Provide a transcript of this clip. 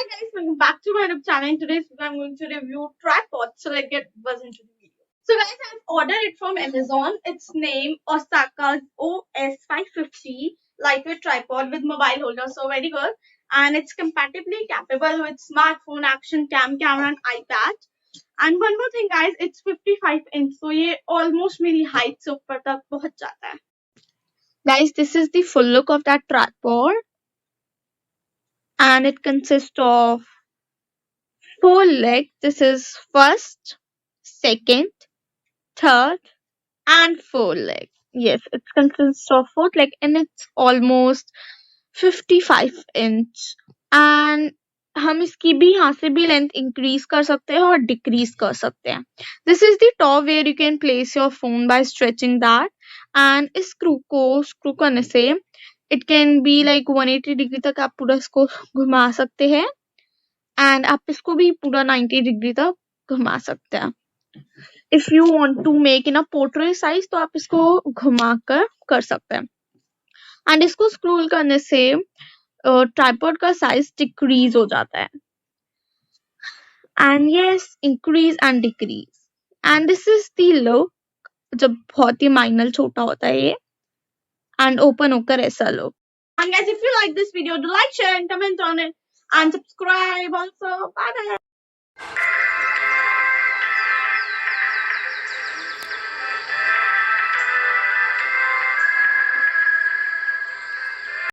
Guys, welcome back to my YouTube channel. In today's video, I'm going to review tripods. So let's get buzz into the video. So guys, I've ordered it from Amazon. Its name Osaka's OS550 lightweight tripod with mobile holder. So very good, and it's compatibly capable with smartphone, action cam, camera, and iPad. And one more thing, guys, it's 55 inch. So ये almost मेरी height से ऊपर तक पहुंच जाता है. Guys, this is the full look of that tripod, and it consists of four legs. This is first, second, third, and fourth leg. Yes, it consists of fourth leg, and it's almost 55 inch. And हम इसकी भी यहाँ से भी length increase कर सकते हैं और डिक्रीज कर सकते हैं. This is the top where you can place your phone by stretching that. And इस स्क्रू करने से it can be like 180 degree तक आप पूरा इसको घुमा सकते हैं. एंड आप इसको भी पूरा 90 डिग्री तक घुमा सकते हैं. If you want to make in a portrait size तो आप इसको घुमा कर सकते हैं. एंड इसको स्क्रोल करने से ट्राइपॉड का साइज डिक्रीज हो जाता है. And yes, increase and decrease. And this is the look जब बहुत ही माइनर छोटा होता है ये, एंड ओपन होकर ऐसा look. And guys, if you like this video, do like, share, and comment on it, and subscribe also. Bye bye.